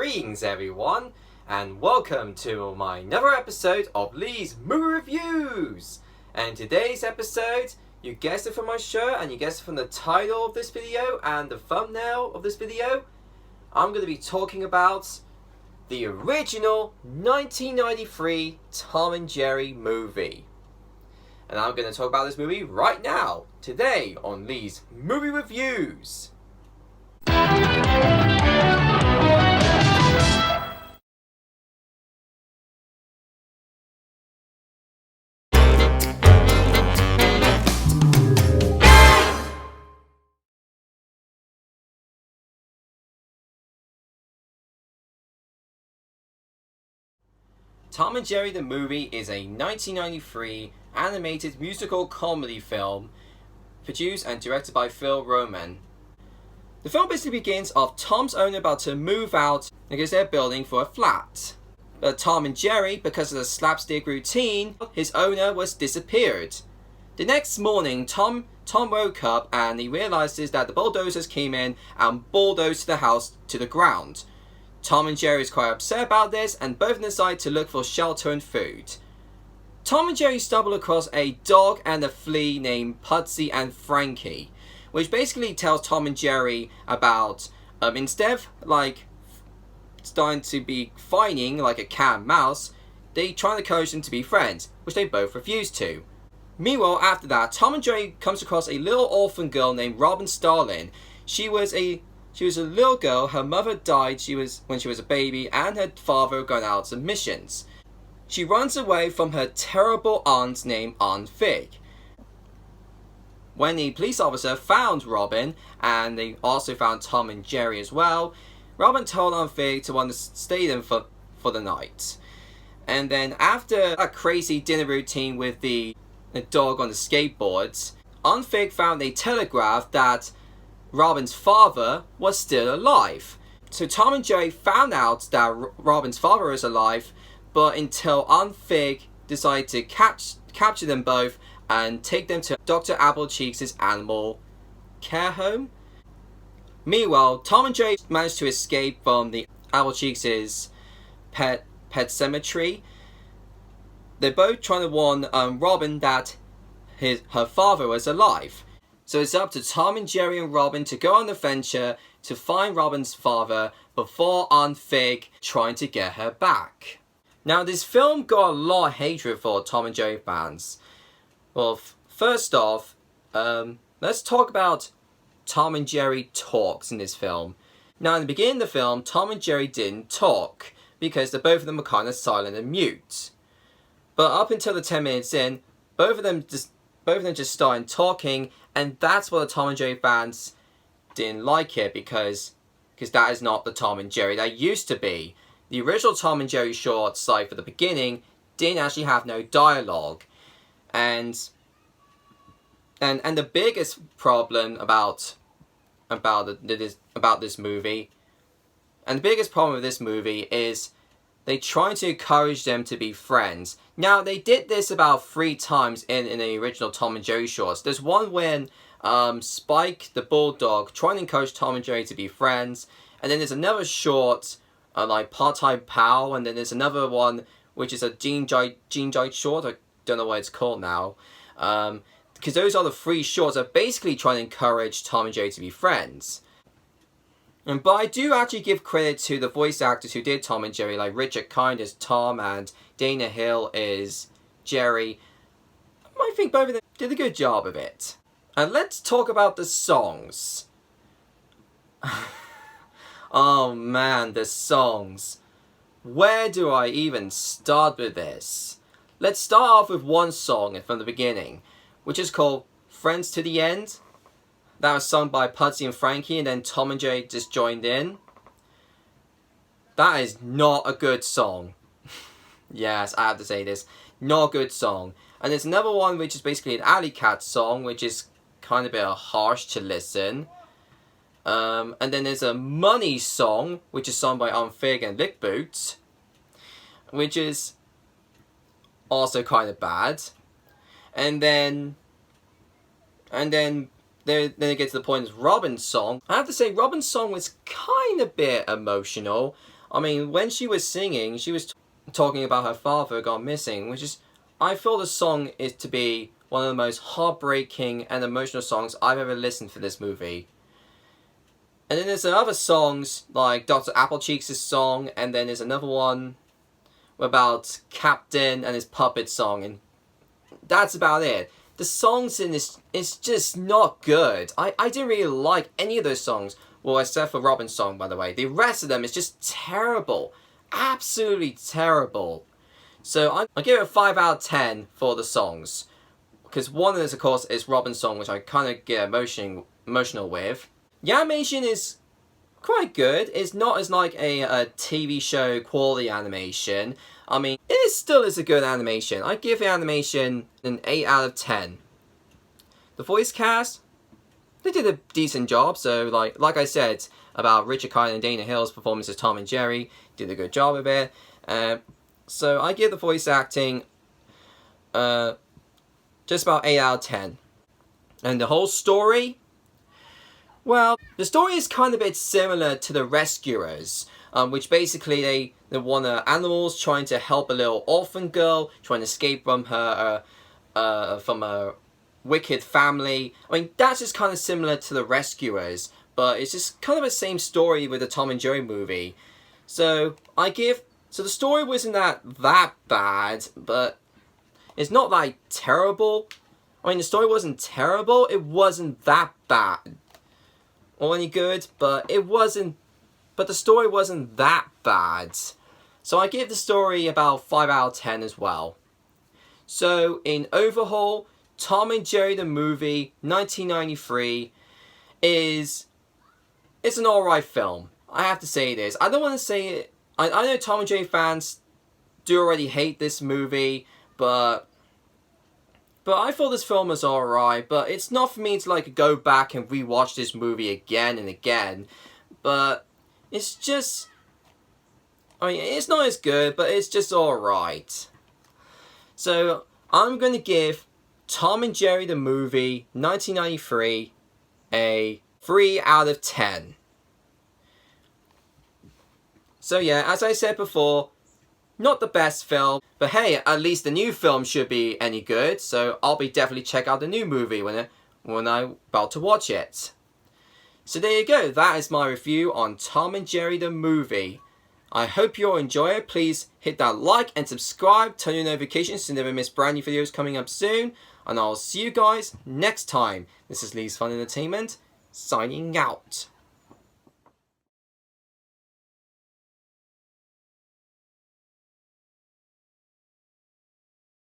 Greetings everyone, and welcome to my another episode of Lee's Movie Reviews. And today's episode, you guessed it from my shirt and you guessed it from the title of this video and the thumbnail of this video, I'm going to be talking about the original 1993 Tom and Jerry movie. And I'm going to talk about this movie right now, today on Lee's Movie Reviews. Tom and Jerry the movie is a 1993 animated musical comedy film produced and directed by Phil Roman. The film basically begins of Tom's owner about to move out because they're building for a flat. But Tom and Jerry, because of the slapstick routine, his owner was disappeared. The next morning, Tom woke up and he realizes that the bulldozers came in and bulldozed the house to the ground. Tom and Jerry is quite upset about this and both decide to look for shelter and food. Tom and Jerry stumble across a dog and a flea named Pudsey and Frankie, which basically tells Tom and Jerry about, instead of starting to be fighting like a cat and mouse, they try to encourage them to be friends, which they both refuse to. Meanwhile, after that, Tom and Jerry comes across a little orphan girl named Robin Starlin. She was a little girl. Her mother died when she was a baby, and her father gone out on missions. She runs away from her terrible aunt named Aunt Fig. When the police officer found Robin, and they also found Tom and Jerry as well, Robin told Aunt Fig to want to stay there for the night. And then after a crazy dinner routine with the dog on the skateboards, Aunt Fig found a telegraph that Robin's father was still alive. So Tom and Jerry found out that Robin's father was alive, but until Aunt Fig decided to capture them both and take them to Dr. Applecheeks' animal care home. Meanwhile, Tom and Jerry managed to escape from the Applecheeks' pet cemetery. They're both trying to warn Robin that her father was alive. So it's up to Tom and Jerry and Robin to go on the venture to find Robin's father before Aunt Fig trying to get her back. Now, this film got a lot of hatred for Tom and Jerry fans. Well, first off, let's talk about Tom and Jerry talks in this film. Now, in the beginning of the film, Tom and Jerry didn't talk because both of them were kind of silent and mute. But up until the 10 minutes in, both of them just started talking, and that's what the Tom and Jerry fans didn't like it because that is not the Tom and Jerry that used to be. The original Tom and Jerry shorts, like for the beginning, didn't actually have no dialogue. And the biggest problem about this movie, and the biggest problem with this movie is they try to encourage them to be friends. Now, they did this about 3 times in the original Tom and Jerry shorts. There's one when Spike the Bulldog trying to encourage Tom and Jerry to be friends. And then there's another short, like Part-Time Pal. And then there's another one, which is a Gene Jai short. I don't know what it's called now. Because those are the 3 shorts that are basically trying to encourage Tom and Jerry to be friends. But I do actually give credit to the voice actors who did Tom and Jerry, like Richard Kind as Tom and Dana Hill is Jerry. I think both of them did a good job of it. And let's talk about the songs. Oh man, the songs. Where do I even start with this? Let's start off with one song from the beginning, which is called Friends to the End. That was sung by Pudsey and Frankie, and then Tom and Jerry just joined in. That is not a good song. Yes, I have to say this. Not a good song. And there's another one which is basically an Alley Cat song, which is kind of a bit harsh to listen. And then there's a Money song, which is sung by Aunt Fig and Lick Boots, which is also kind of bad. And then Then it gets to the point of Robin's song. I have to say, Robin's song was kind of a bit emotional. I mean, when she was singing, she was talking about her father gone missing, which is, I feel the song is to be one of the most heartbreaking and emotional songs I've ever listened for this movie. And then there's other songs, like Dr. Applecheeks' song, and then there's another one about Captain and his puppet song, and that's about it. The songs in this is just not good. I didn't really like any of those songs. Well, except for Robin's song, by the way. The rest of them is just terrible. Absolutely terrible. So I give it a 5 out of 10 for the songs. Because one of those, of course, is Robin's song, which I kind of get emotional with. The animation is quite good. It's not as like a TV show quality animation. I mean, it still is a good animation. I give the animation an 8 out of 10. The voice cast, they did a decent job. So like I said about Richard Kind and Dana Hill's performance as Tom and Jerry, did a good job of it. So I give the voice acting just about 8 out of 10. And the whole story, well, the story is kind of a bit similar to The Rescuers, which basically they want animals trying to help a little orphan girl trying to escape from her from a wicked family. I mean, that's just kind of similar to The Rescuers, but it's just kind of the same story with the Tom and Jerry movie. So the story wasn't that bad, but it's not like terrible. I mean, the story wasn't terrible. It wasn't that bad or any good, but it wasn't. But the story wasn't that bad. So I give the story about 5 out of 10 as well. So in overhaul, Tom and Jerry the movie, 1993, it's an alright film. I have to say this. I don't want to say it. I know Tom and Jerry fans do already hate this movie, but I thought this film was alright. But it's not for me to like go back and rewatch this movie again and again. But it's just, I mean, it's not as good, but it's just alright. So I'm going to give Tom and Jerry the movie, 1993, a 3 out of 10. So yeah, as I said before, not the best film, but hey, at least the new film should be any good, so I'll be definitely check out the new movie when I'm about to watch it. So there you go, that is my review on Tom and Jerry the movie. I hope you all enjoy it. Please hit that like and subscribe, turn your notifications to never miss brand new videos coming up soon, and I'll see you guys next time. This is Lee's Fun Entertainment, signing out.